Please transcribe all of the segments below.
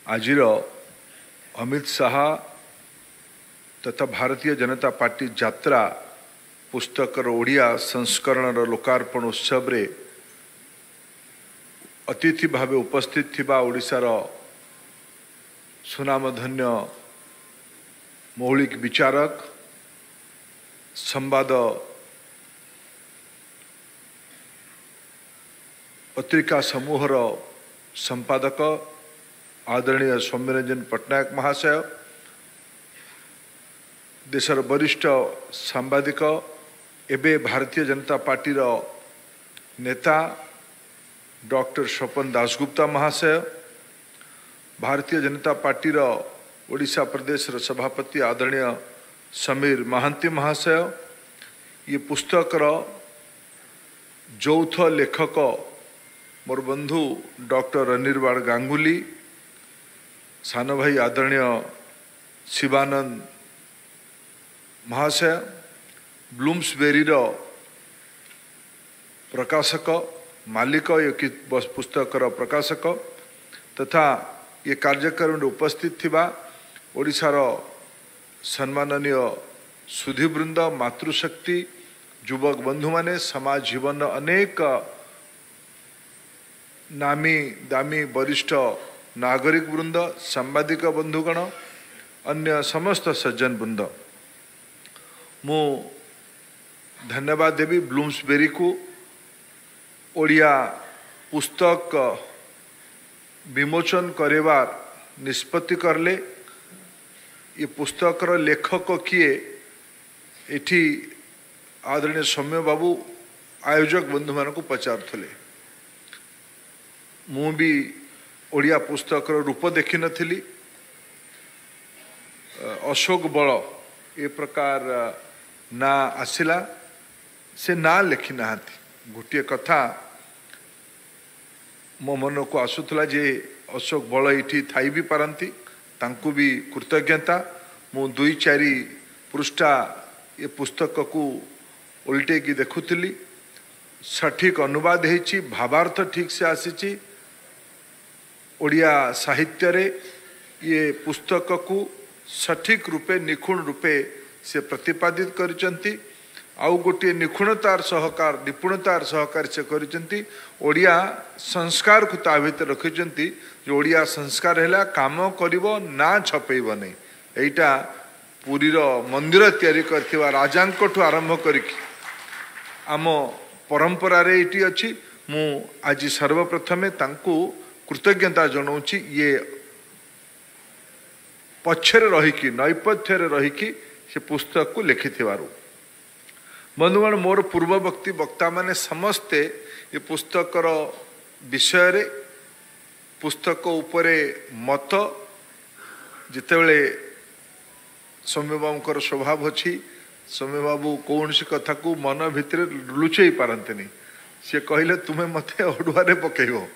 आजिर अमित शाह तथा भारतीय जनता पार्टी यात्रा पुस्तकर ओडिया संस्करण लोकार्पण उत्सव रे अतिथि भावे उपस्थित थिबा ओडिशार सुनामधन्य मौलिक विचारक संवाद पत्रिका समूहर संपादक आदरणीय सौम्यरंजन पट्टनायक महाशय, देशर वरिष्ठ सांबादिक एबे भारतीय जनता पार्टी नेता डॉक्टर स्वपन दासगुप्ता महाशय, भारतीय जनता पार्टी ओडिशा प्रदेश सभापति आदरणीय समीर महांती महाशय, ये पुस्तकर यौथ लेखक मोर बंधु डॉक्टर अनिर्बाण गांगुली, सान भाई आदरणीय शिवानंद महाशय, ब्लूम्सबेरी प्रकाशक मालिक ये पुस्तकर प्रकाशक तथा ये कार्यक्रम में उपस्थित थिबा ओडिशार सम्माननीय सुधीवृंद, मातृशक्ति, युवक बंधु माने, समाज जीवन अनेक नामी दामी वरिष्ठ नागरिक वृंद, सांबादिक बंधुगण, अन्य समस्त सज्जन वृंद, मु धन्यवाद देवी ब्लूम्सबेरी को ओडिया पुस्तक विमोचन करेबार निष्पत्ति करले। ये पुस्तकर लेखक किए एठी आदरणीय सौम्य बाबू आयोजक बंधु मान को पचारुले। मु भी ओडिया पुस्तकर रूप देखि नथिली। अशोक बल ए प्रकार ना आसिला, से ना लिखि नाहांती। गोटे कथा मो मन को आसुला जे अशोक बल ये थाई भी पारती, तांकु भी कृतज्ञता। मु 2-4 पृष्ठा ये पुस्तक को उल्टे की देखुली। सठिक अनुवाद होइछि, भावार्थ ठीक से आसीछि। ओडिया साहित्य रे ये पुस्तक को सठिक रूपे निखुण रूपे से प्रतिपादित करिसंती। आउ गोटे निखुणतार सहकार निपुणतार सहकार से करिसंती। ओडिया संस्कार को ता भीतर रखिसंती। जो ओडिया संस्कार हैला काम करिवो ना छपेइब नहीं। एटा पुरीर मंदिर तैयारी करथिबा राजांकठु आरंभ करिकि आम परंपरा रे इटी अछि। मु आज सर्वप्रथमे तांकु कृतज्ञता जनाऊँची। ये पक्षर रहीकि नैपथ्य रहीकि से पुस्तक को लिखिथिबारु। बंधुगण, मोर पूर्ववर्ती वक्ता माने समस्ते ये पुस्तकर विषय रे पुस्तक उपरे मत जितेबले सौम्य बाबूर स्वभाव अच्छी। सौम्य बाबू कौन सी कथा को मन भितर लुचई पारंतनी। सी कहले तुम्हें मत ओडुआरे पकेब।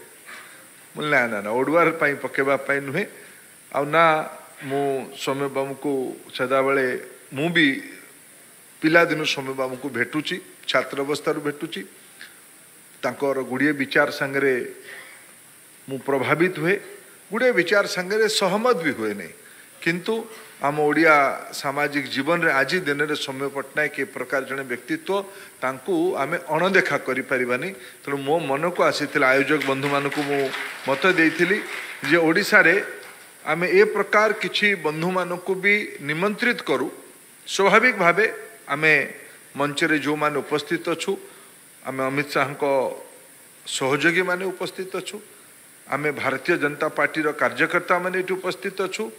ना ना ना ओडुआर पकेबा नुहे आ ना। मु सौम्य बाबू को सदाबले मु भी पिलादिन सौम्य बाबू को भेटुची, छात्र अवस्था भेटुची। तांकर गुड़िए विचार संगे मु प्रभावित हुए, गुड़े विचार संगे सहमत भी हुए नहीं। किंतु आम ओडिया सामाजिक जीवन रे आज दिन रे सौम्य पट्टनायक ए प्रकार जने व्यक्तित्व तांकु आमे अणदेखा करि परिबानी। तेणु मो मन को आसीथिला आयोजक बंधु मान को मु मत देइथिली जे ओडिशा रे आमे ए प्रकार किछि बंधु मान को भी निमंत्रित करू। स्वाभाविक भावे आमे मंच रे जो माने उपस्थित अछु, आमे अमित शाह को सहयोगी माने उपस्थित अछु, आमे भारतीय जनता पार्टी रो कार्यकर्ता माने एठी उपस्थित अछु।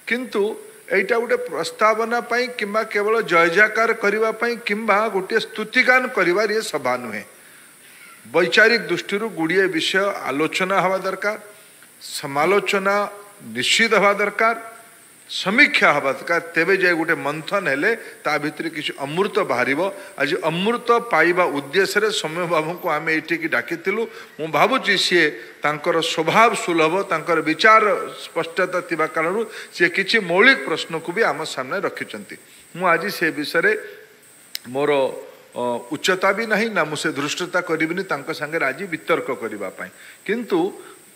किंतु एटा गोटे प्रस्तावना पाई किंबा केवल जय जयकार करिवा पाई किंबा गोटे स्तुतिगान करिवार ये सभा नुहे। वैचारिक दृष्टि गुड़िए विषय आलोचना हवा दरकार, समालोचना निश्चित हवा दरकार, समीक्षा हवा दरकार। तेबे जाय गोटे मंथन हेले ता भितर किछ अमृत बाहरिबो। आज अमृत पाइबा उद्देश्य रे सौम्य बाबू को आमे एठी की डाकिथिलु। मु भाबुची सी तांकर स्वभाव सुलभ, तांकर विचार स्पष्टता थिबा कारणु से किछि मौलिक प्रश्न को भी आम सामने रखिचंती। मु आज से विषय रे मोर उच्चता भी नहीं ना मुझे धृष्टता करी तांको संगे आज वितर्क करने किंतु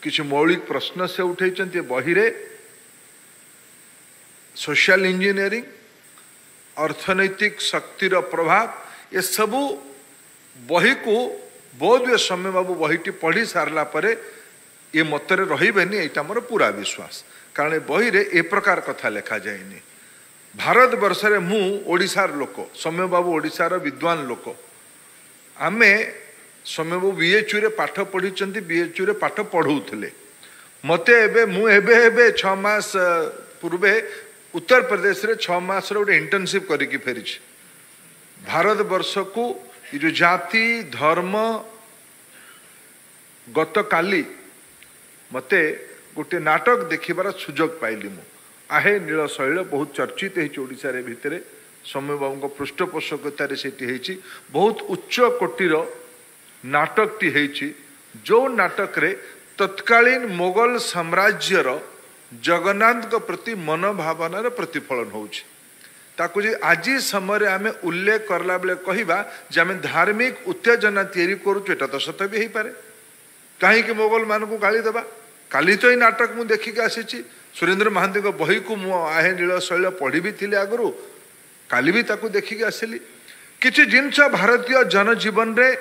किसी मौलिक प्रश्न से उठे बही रे सोशल इंजीनियरिंग अर्थनैतिक शक्तिर प्रभाव ये सबू बही को बोध समय बाबू बहीटी पढ़ी सारला परे ये मतरे रहिबेनी एटा मोर पूरा विश्वास कारण बही रे ए प्रकार कथा लिखा जाएनी। भारत वर्ष रे मु ओडिशार लोक समय बाबू ओडिशार विद्वान लोक आमे समय बाबू बीएचयू रे पाठ पढ़ी बीएचयू रे पाठ पढ़ौथिले मते एबे मु एबे 6 मास पूर्वे उत्तर प्रदेश रे 6 मास रे गोटे इंटर्नशिप करिकी फेरिछि। भारत वर्ष को ये जो जाति धर्म गत काली मते गोटे नाटक देखिबार सुजोग पाइली मु आहे नील शैल बहुत चर्चित ओडिशा रे भितरे समय बाबू पृष्ठपोषकतार से बहुत उच्च कोटीर नाटकटी है जो नाटक रे तत्कालीन मोगल साम्राज्यर जगन्नाथ प्रति मनोभावनार प्रतिफलन होउछि ताकु जे आज समय आम उल्लेख करला बेले कहबा जे आम धार्मिक उत्तेजना तैयारी करूँ एटा तो सत भी हो पारे कहीं मोगल मान को गाली देबा काली तो ये नाटक मु देखिक आसी सुरेंद्र महांती बही को मु आहे नील शैल पढ़ी भी थी आगु काली भी ताकू देखिक आसली किछि जिनस भारतीय जनजीवन रे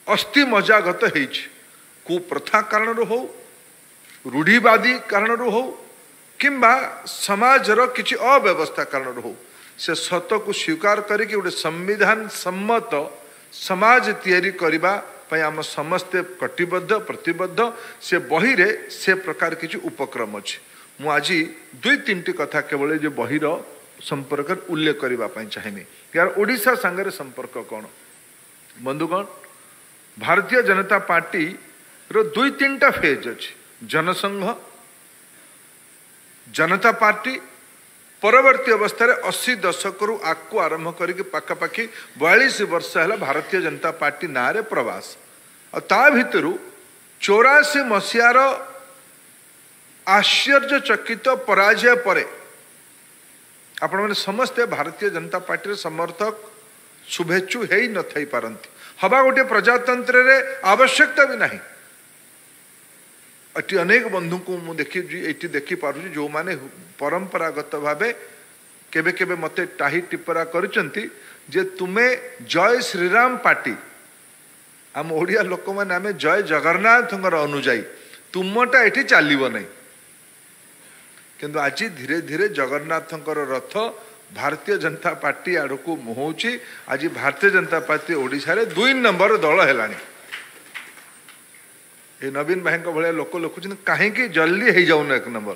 अस्थि मजागत होइछि कुप्रथा कारण हो रूढ़ीवादी कारण हो किंबा समाजर किछि अव्यवस्था कारण हो से सत को स्वीकार करके गोटे संविधान सम्मत समाज तैयारी करबा पई आम समस्ते कटिबद्ध प्रतिबद्ध से बही रे से प्रकार किछि उपक्रम अछि। मु आज 2-3 कथा केवल जे बहीर संपर्क उल्लेख करबा पई चाहिनी यार ओडिशा संगे संपर्क कौन बंधुगण भारतीय जनता पार्टी रो 2-3टा फेज अछि जनसंघ जनता पार्टी परवर्ती अवस्था 80 दशक रु आकु आरंभ करके पाखापाखि 42 वर्ष है भारतीय जनता पार्टी ना रे प्रवास और ता भितर 84 मसीहार आश्चर्यचकित पराजय परे आपण मैंने समस्ते भारतीय जनता पार्टी समर्थक शुभेच्छु है न थई पारंती हवा गोटे प्रजातंत्र रे आवश्यकता भी नहीं अति अनेक बंधु को मु देखी देखी पारुची जो माने परंपरागत भावे केबे केबे मते टाही टिपरा करचंती जे तुमे जय श्रीराम पार्टी आम ओडिया लोक माने आमे जय जगन्नाथ अनुजाई तुमटा एठी चालिबो नहीं किंतु आज धीरे धीरे जगन्नाथ रथ भारतीय जनता पार्टी आड़ को मुहौची आज भारतीय जनता पार्टी ओडिशा रे 2 नंबर दल हेलानी ये नवीन भाई भाया लोक लिखुन कहीं जल्दी हो जाऊन 1 नंबर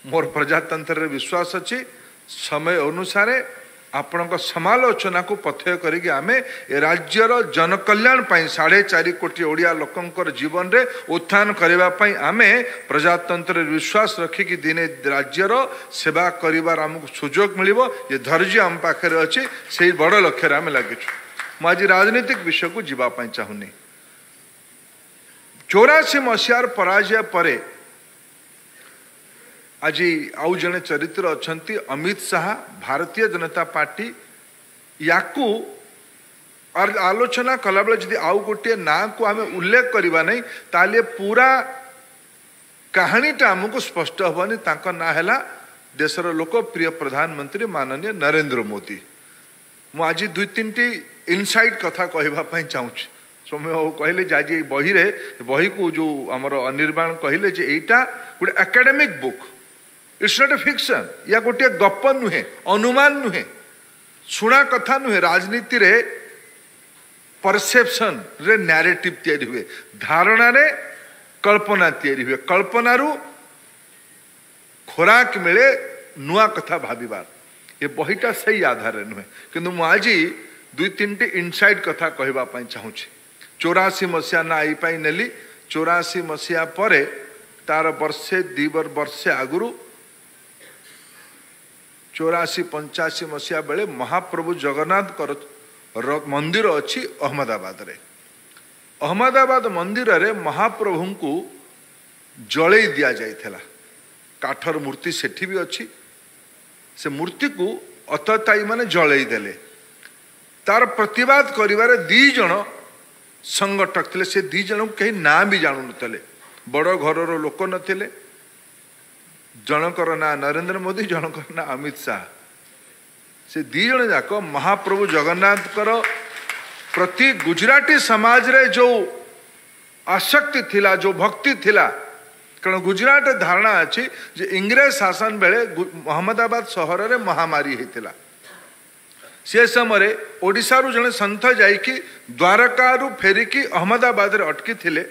मोर प्रजातंत्र रे विश्वास अच्छी समय अनुसार आपण समालोचना को पथ्य करके आमे राज्यर जनकल्याण 4.5 कोटी ओडिया लोकंकर जीवन रे उत्थान करबा पई आमे प्रजातंत्र रे विश्वास रखिकी दिने राज्यर सेवा करिवार हमको सुजोग मिलिबो ये धैर्य आम पाखरे अछि से बड़ लक्ष्य रे आमे लागिछु। मु आज राजनीतिक विषय को जीवा पई चाहुनी 84 मसीहार पराजय परे आज आउ जने चरित्र अछंती अमित शाह भारतीय जनता पार्टी याकू और आलोचना कला बेले जदि आउ गोटे ना को आमे उल्लेख करबा नहीं ताले पूरा कहानीटा हमको स्पष्ट हबनी तांको ना हैला देशर लोकप्रिय प्रधानमंत्री माननीय नरेंद्र मोदी। मु आज 2-3टी इनसाइट कथा कहबा पई चाहूछि समय कहले आज बही रे बही को जो आमर अनिर्बाण कहले जे एटा गोटे academic book it's not a fiction या गोटे गप नुहे अनुमान नुहे शुणा कथा नुहे राजनीति रे परसेप्शन रे नैरेटिव तैयारी हुए धारणा रे कल्पना तैयारी हुए कल्पना रु खोराक मिले नुआ कथा भाविबार ये बहीटा सही आधार नुहे किंतु मु आज 2-3टी इनसाइट कथा कहबा पई चाहूछि। 84 मसीहा ना आई पाई नेली 84 मसीहा परे तार वर्षे 2 वर्षे आगुरु 84-85 मसीहा बेले महाप्रभु जगन्नाथ मंदिर अच्छी अहमदाबाद रे अहमदाबाद मंदिर रे महाप्रभु को जलई दिया जाइथिला काठर मूर्ति सेठी भी अच्छी से मूर्ति को अतताई माने जलई देले तार प्रतिवाद करिवारे 2 जण संगठक थे से दी जन कहीं ना भी जानू नले बड़ घर लोक नथिले जनकर ना नरेंद्र मोदी जनकर ना अमित शाह से दी जन जाक महाप्रभु जगन्नाथ प्रति गुजराती समाज रे जो आसक्ति थिला जो भक्ति थिला कारण गुजरात धारणा अच्छी जे इंग्रेज शासन बेले अहमदाबाद सहर रे महामारी होता से समय ओडिशा रु जने संत जाइकी द्वारका रु फेरिकी अहमदाबाद रे अटकी थिले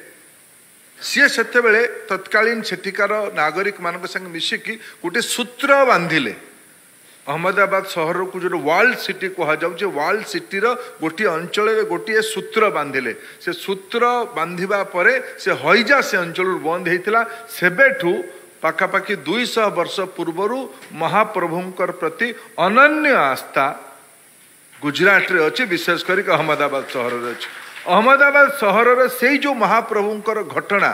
सी सेते बेले तत्कालीन सेठिकार नागरिक मान संग मिसिकी गोटे सूत्र बांधिले अहमदाबाद सहर को जो वर्ल्ड सिटी कह जाऊे वर्ल्ड सिटी गोटे अंचल गोटे सूत्र बांधिले से सूत्र बांधिबा परे से हईजा से अंचल बंद होता सेबेठू पाखापाखि 200 वर्ष पूर्वर महाप्रभुंकर प्रति अनन्य आस्था गुजरात रे अच्छी विशेष कर अहमदाबाद सहर रे अच्छी अहमदाबाद सहर से जो महाप्रभुंकर घटना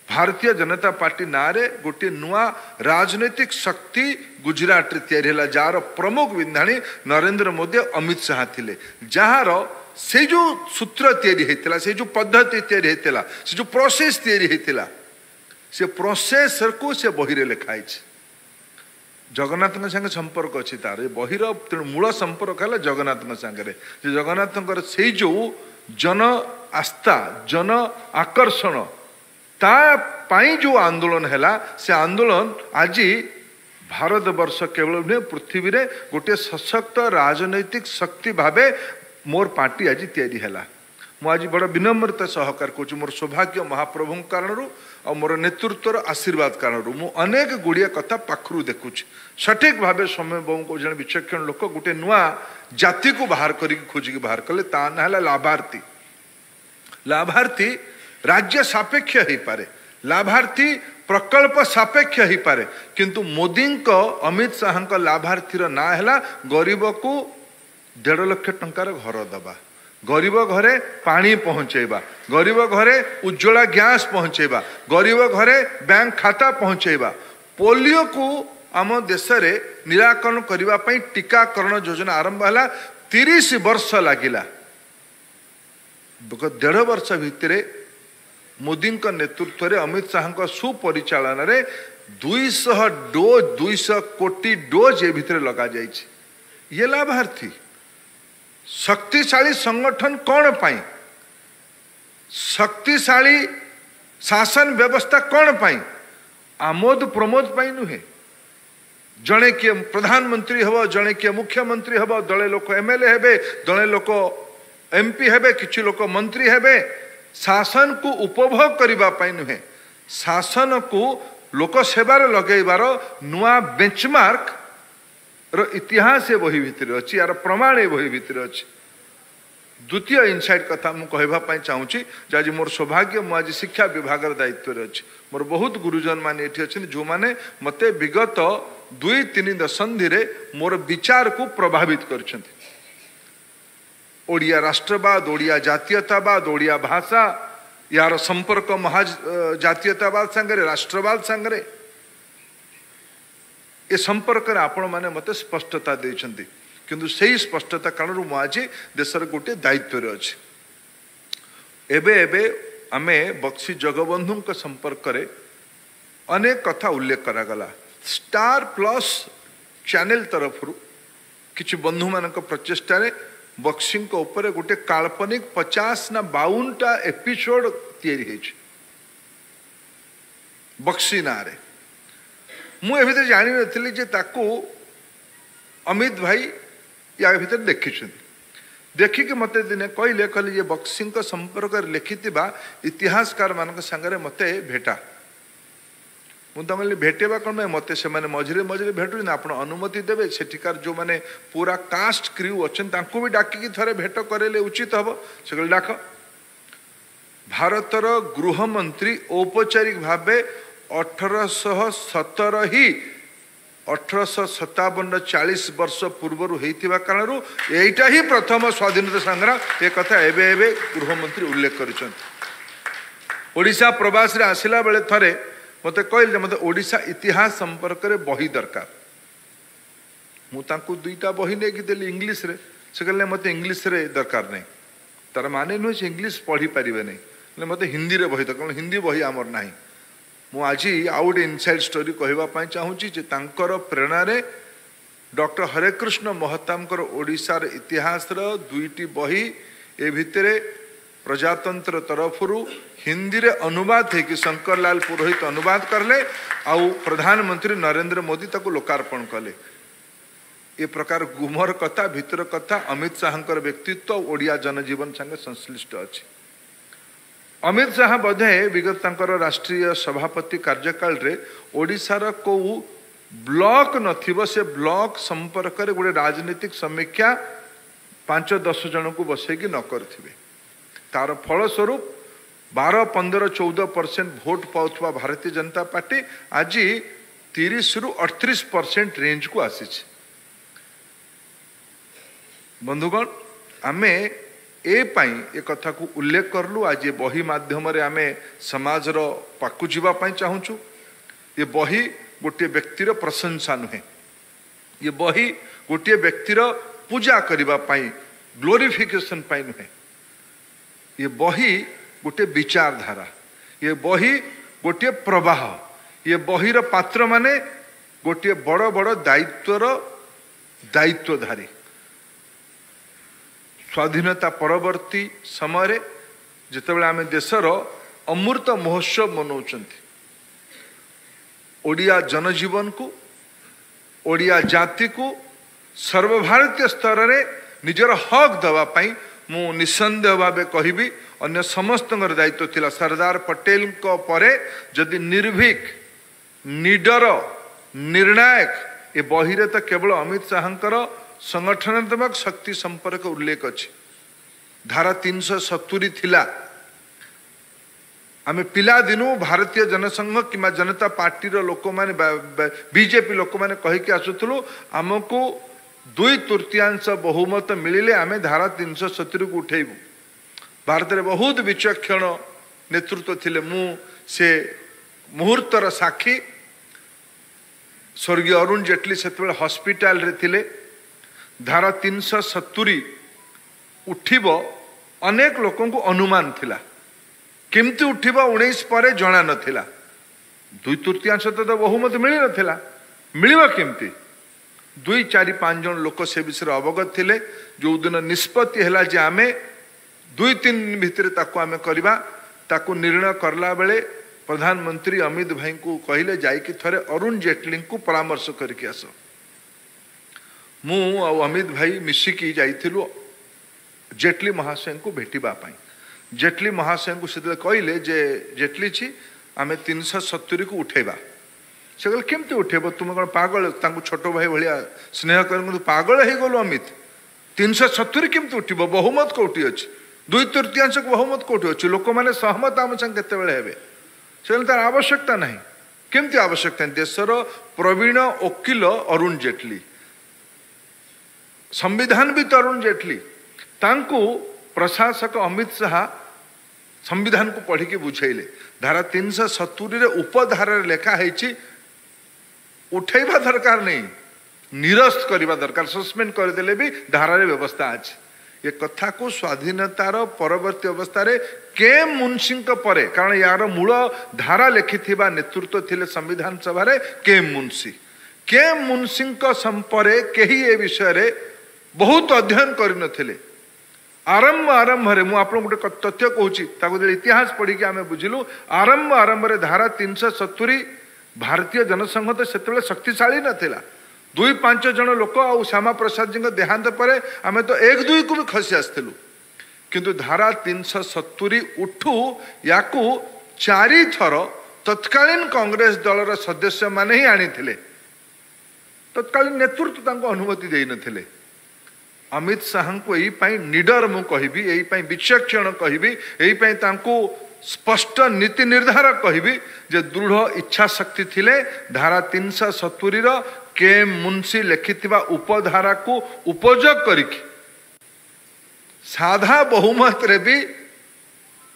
भारतीय जनता पार्टी नारे गोटे नुआ राजनैतिक शक्ति गुजरात रे तैयारी जार प्रमुख विंधाणी नरेंद्र मोदी अमित शाह थिले जार से जो सूत्र तैयारी होता से जो पद्धति तैयारी होता से जो प्रोसेस तैयारी होता से प्रोसेस को से बही रे लिखाई जगन्नाथ संगे संपर्क अच्छी तार बहिर तेणु मूल संपर्क है जगन्नाथ संगे जगन्नाथ से जो जन आस्था जन आकर्षण ता पाई जो आंदोलन है से आंदोलन आज भारत वर्ष केवल नुहे पृथ्वी रे गोटे सशक्त राजनैतिक शक्ति भावे मोर पार्टी आज तैयारी है मुझे बड़ विनम्रता सहकार करुँ मोर सौभाग्य महाप्रभु कारण और मोर नेतृत्वर आशीर्वाद कारण मु अनेक गुड़िया कथा पाखु देखुची सठिक भाव समय बाबू को जन विचक्षण लोक गोटे नुआ जाति को बाहर करके खोजिकी बाहर कले ता ना लाभार्थी लाभार्थी राज्य सापेक्ष हो पारे लाभार्थी प्रकल्प सापेक्ष हो पारे किंतु मोदी अमित शाह लाभार्थीर ना है गरीब को 1.5 लाख टंकार घर दबा गरीब घरे पानी पहुंचेबा गरीब घरे उज्ज्वला गैस पहुंचेबा गरीब घरे बैंक खाता पहुंचेबा पोलियो को आम देश रे निराकरण करबा पई टीकाकरण योजना आरंभ है 30 वर्ष लगिला 1.5 वर्ष भितर मोदी नेतृत्व रे अमित शाह सुपरिचालन रे 200 कोटी डोज ए भितर लगा जाइए ये लाभार्थी शक्तिशाली संगठन कौन पाई शक्तिशाली शासन व्यवस्था कौन पाई आमोद प्रमोद पाई नुहे जड़े किए प्रधानमंत्री हम जड़े किए मुख्यमंत्री हम दले लोक एमएलए हेबे दले लोक एमपी हेबे किछि लोक मंत्री हेबे शासन को उपभोग करबा पाई नुहे शासन को लोक सेवार लगेबार नुआ बेंचमार्क रो इतिहास बही भितर अच्छी यार प्रमाण ए बही भितर अच्छी द्वितीय इनसाइट कथा मु कहबा चाहूँगी आज मोर सौभाग्य मु आज शिक्षा विभाग दायित्व अच्छी मोर बहुत गुरुजन माने एठी अच्छे जो माने मते विगत 2-3 दशंधि रे मोर विचार को प्रभावित कर ओडिया राष्ट्रवाद ओडिया जातीयतावाद ओडिया भाषा यार संपर्क महा जातीयतावाद संगे राष्ट्रवाद संगे ए संपर्क आपण माने मते स्पष्टता देइछन्ति किंतु सही स्पष्टता कारण मु आज देशर गोटे दायित्व अच्छे एबे एबे आमे बक्सी जगबंधु संपर्क रे अनेक कथा उल्लेख करागला स्टार प्लस चैनल तरफ किछि बंधु मानक प्रचेष्टा रे बक्सी ऊपर गोटे काल्पनिक 50 ना 52टा एपिसोड तैयारी होइछि बक्सी ना रे मु ए भीतर जानी नथिली जे ताकू अमित भाई या भीतर देखिकी मते दिने कहले कहले जे बक्सी संपर्क लिखिथिबा इतिहासकार मानक संगे मते भेटा मुझे भेटेबा कौन मते से माने मझिरे मझिरे भेटु आप अनुमति देवे सेठिकार जो माने पूरा कास्ट क्रू अच्छा भी डाकिकी थरे भेट करेले उचित हम से डाक भारतर गृहमंत्री औपचारिक भावे 1817 ही 1857 40 पूर्वर होता कारण यहीटा ही प्रथम स्वाधीनता संग्राम ए कथा एबे गृहमंत्री उल्लेख करिसें प्रवास रे आसिला बेले थरे मते कहले मते ओडिशा इतिहास संपर्क रे बही दरकार मु तांकु 2टा बही नेकी देली इंग्लिश रे से कहले मते इंग्लिश रे दरकार नहीं तार माने नुहे से इंग्लीश पढ़ी पारे नहीं मत हिंदी रे बही कारण हिंदी बही आमर ना मु आज आउ गोटे इनसाइड स्टोरी कहवाई चाहूँगी प्रेरणा रे डॉक्टर हरेकृष्ण महतामकर ओडिशार इतिहास दुईटी बही ए भितरे प्रजातंत्र तरफरु हिंदी रे अनुवाद है कि शंकरलाल पुरोहित अनुवाद करले आउ प्रधानमंत्री नरेंद्र मोदी ताको लोकार्पण कले। ए प्रकार गुमर कथा भितर कथा अमित शाहर व्यक्तित्व ओडिया जनजीवन संगे संश्लिष्ट अच्छी। अमित शाह बोधे विगत राष्ट्रीय सभापति कार्यकाल रे ओडिशार को ब्लॉक नथिबो से ब्लॉक संपर्क रे गोटे राजनीतिक समीक्षा 5-10 जन को बसैकी न करथिबे तार फलस्वरूप 12-15-14% भोट पाउथवा भारतीय जनता पार्टी आज 30-38% रेंज को आसी। बंधुगण आमे ए कथा को उल्लेख करलु आज ये बही माध्यम रे आमे समाज रो पाकु जीवा पाई चाहूचु। ये बही गोटे व्यक्तिर प्रशंसा नुहे, ये बही गोटे व्यक्तिर पूजा करबा पाई ग्लोरिफिकेशन पाई नुहे, ये बही गोटे विचारधारा, ये बही गोटे प्रवाह, ये बहीर पात्र माने गोटे बड़ बड़ दायित्वधारी। स्वाधीनता परवर्ती समय जितेबाला आम देशर अमृत महोत्सव मनाउछंती ओडिया जनजीवन को ओडिया जाति को सर्वभारतीय स्तर रे निजर हक दवा पाई मु निसंदेह भावे कहबी अन्य समस्त दायित्व थिला। सरदार पटेल को परे जदि निर्भीक निडर निर्णायक ए बहिरे तो केवल अमित शाहंकर संगठनात्मक शक्ति संपर्क उल्लेख अच्छी। धारा 370 थिला। आमे पिला दिनु भारतीय जनसंघ कि जनता पार्टी रो लोक माने बीजेपी लोक माने कहि के आसुथुलु हमको 2/3 बहुमत मिलिले आमे धारा 370 को उठेबु। भारत रे बहुत विचक्षण नेतृत्व थिले, मु से मुहूर्तर साक्षी। स्वर्गीय अरुण जेटली सेतबेले हॉस्पिटल रे थिले। धारा 370 उठिब अनेक लोकों को अनुमान थिला, केमती उठिब 19 पर जना नथिला। 2/3 तो बहुमत मिली नथिला, मिलिबा केमती 2-4-5 जन लोक से विषय अवगत थिले। जो दिन निष्पत्ति हैला जे आमे 2-3 दिन भितर ताको आमे करबा, ताको निर्णय करला बेले प्रधानमंत्री अमित भाई को कहले जाई कि थरे अरुण जेटली को परामर्श करके आसो। मु अमित भाई मिसिकी जाइथिलु जेटली महाशय को भेटिबा पाई। जेटली महाशय को से कहले जे जेटली छी आमे 370 को उठेबा। से कहले केमती उठेबो, तुम कोन पागल, तांको छोट भाई भलिया स्नेह कर पागल हे गलो अमित, 370 केमती उठिबो, बहुमत कोठी अछि, 2/3 बहुमत कोठी अछि, लोक माने सहमत आम संग केते बेले हेबे। से तार आवश्यकता नहीं, केमती आवश्यकता नहीं। देशर प्रवीण वकील अरुण जेटली, संविधान भी अरुण जेटली, तांको प्रशासक अमित शाह संविधान को पढ़ी के बुझेले। धारा 370 रे उपधारा लेखा है उठेबा दरकार नहीं, निरस्त करबा दरकार, सस्पेंड कर देले भी धारा रे व्यवस्था अछि। ये कथा को स्वाधीनतार परवर्ती अवस्था रे के मुंशी परे, कारण यार मूल धारा लिखिथिबा नेतृत्व थिले संविधान सभा रे के मुंशी संपरे केही ए विषय रे बहुत अध्ययन कर आरंभ रे मु आपन गोटे तथ्य कहूची, ताको इतिहास पढ़ी के आमे बुझिलु। आरंभ रे धारा 370 भारतीय जनसंघ तो सेतेबेले शक्तिशाली नथिला। 2-5 जन लोक आ श्यामा प्रसाद जी देहांत पर आमे तो 1-2 को भी खसी आसथिलु, किंतु धारा 370 उठू याकू 4 थर तत्कालीन कांग्रेस दलर सदस्य माने ही आनिथिले। तत्कालीन नेतृत्व तांको अनुमति देई नथिले। अमित शाह को यही पाई निडर मु कहबी, यही पाई विचक्षण कहबी, यही पाई तांको स्पष्ट नीति निर्धारक कहबी जे दृढ़ इच्छा शक्ति थिले। धारा 370 रो के मुंशी लिखिथिबा उपधारा को उपयोग करिक साधा बहुमत रे भी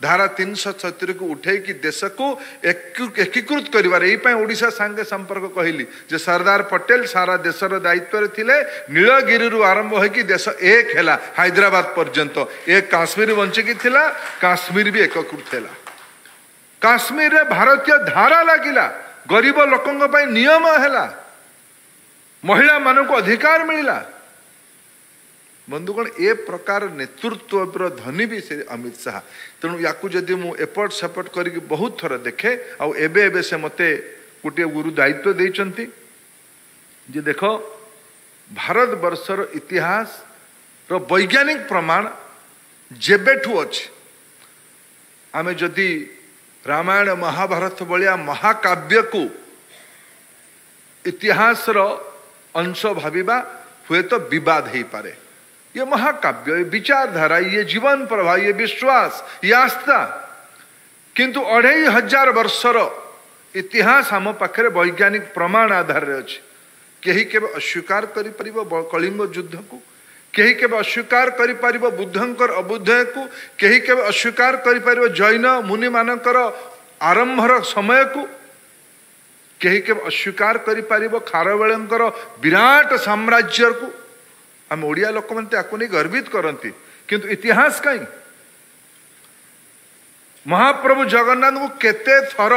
धारा 370 को उठे कि देश को एकीकृत करिवार ओडिशा संगे संपर्क कहली जे सरदार पटेल सारा देशर दायित्व थिले नीलगिरी रु आरंभ हो कि देश एक हैला हैदराबाद पर्यंत एक काश्मीर बंचिकी थिला काश्मीर भी एकीकृत हैला काश्मीर रे भारतीय धारा लागिला गरीब लोकंग पई नियम हैला महिला मानक अधिकार मिला बंधुगण ए प्रकार नेतृत्व धनी भी से अमित शाह तेणु या जदि मु एपट सेपट करके बहुत थर देखे आउ एबे एबे से मते गोटे गुरु दायित्व देइचंती जे देखो भारत वर्षर इतिहास रो वैज्ञानिक प्रमाण जेबेठू अछि आमे जदि रामायण महाभारत भलिया महाकाव्य को इतिहास रो अंश भाविबा हुए तो विवाद हो पारे ये महाकाव्य ये विचारधारा ये जीवन प्रवाह ये विश्वास ये आस्था किंतु 2500 वर्षर इतिहास आम पाखे वैज्ञानिक प्रमाण आधार अच्छे कहीं केवल अस्वीकार कर कलिंग युद्ध को कहीं केवल अस्वीकार कर बुद्धंकर अबुद्धय को कहीं केवल अस्वीकार कर जैन मुनि मानकर आरंभर समय को कहीं केवल अस्वीकार कर खारवेलंकर विराट साम्राज्य को आम ओडिया लोक मैंने नहीं गर्वित करती किंतु इतिहास कहीं महाप्रभु जगन्नाथ को केते थर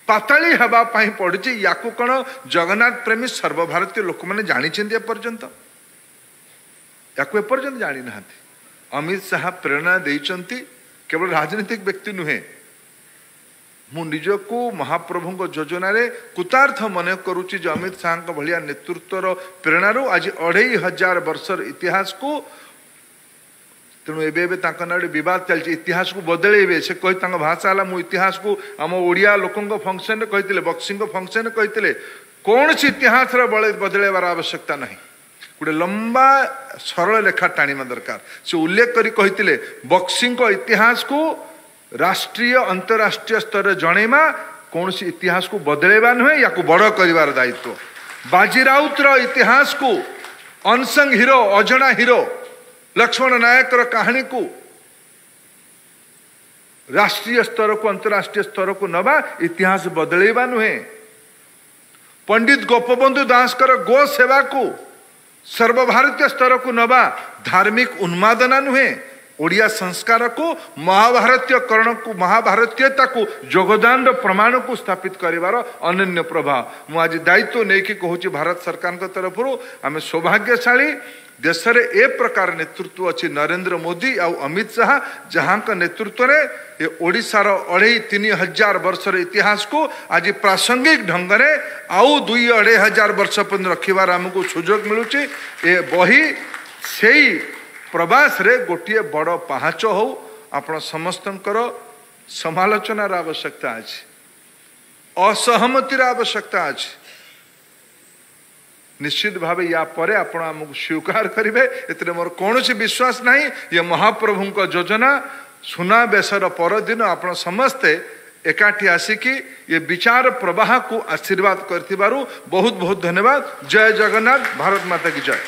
पाताली हवा पड़ी या कौन जगन्नाथ प्रेमी सर्वभारतीय लोक मैंने जानी एपर्यंत या जानी ना अमित शाह प्रेरणा देइचंती केवल राजनीतिक व्यक्ति नुहे मु निजको महाप्रभु योजना रे कुतार्थ मन करुच्ची जो अमित शाह भलिया नेतृत्वर प्रेरणा आज 2500 वर्षर इतिहास को तेणु एवं विवाद चलती इतिहास को बदलेबे से कही भाषा है मु इतिहास को आम ओडिया लोकों फंक्शन कहते बक्सिंग फंक्शन कहते कौन सी इतिहास बदलेबार आवश्यकता नहीं गोटे लंबा सरल लेखा टाणीमा दरकार से उल्लेख करी कहते बक्सिंग इतिहास को राष्ट्रीय अंतरराष्ट्रीय स्तर जणेमा कौन सी इतिहास को बदलेबा नुहे या बड़ कर दायित्व बाजी राउतर इतिहास को अनसंग हीरो अजଣା हीरो लक्ष्मण नायक कहानी को राष्ट्रीय स्तर को अंतरराष्ट्रीय स्तर को नवा इतिहास बदलेबा नुहे पंडित गोपबंधु दास गो सेवा को सर्वभारतीय स्तर को नवा धार्मिक उन्मादना नुहे ओडिया संस्कार को महाभारतीय करण को महाभारतीयता को योगदान प्रमाण को स्थापित करिवार अनन्य प्रभाव मु आज दायित्व नहीं कि कहूँ भारत सरकार तरफ आम सौभाग्यशाली देश रे ए प्रकार नेतृत्व अच्छी नरेंद्र मोदी आ अमित शाह जहाँ नेतृत्व रे ये ओडिशार 2500 वर्षर इतिहास को आज प्रासंगिक ढंग से आउ 2-2500 वर्ष पर्यंत रखिबार आमको सुजोग मिलूची ए बही से प्रवास रे गोटे बड़ पहाच हो आपण समस्तंकर समालोचनार आवश्यकता अछि असहमतिर आवश्यकता अछि निश्चित भाव या परे आपण आमको स्वीकार करेंगे एते मोर कौन विश्वास नहीं ये महाप्रभु योजना सुना बेसर परदिन आपण समस्ते एकाठी आसिकी ये विचार प्रवाह को आशीर्वाद करथिबारु बहुत बहुत धन्यवाद। जय जगन्नाथ। भारत माता की जय।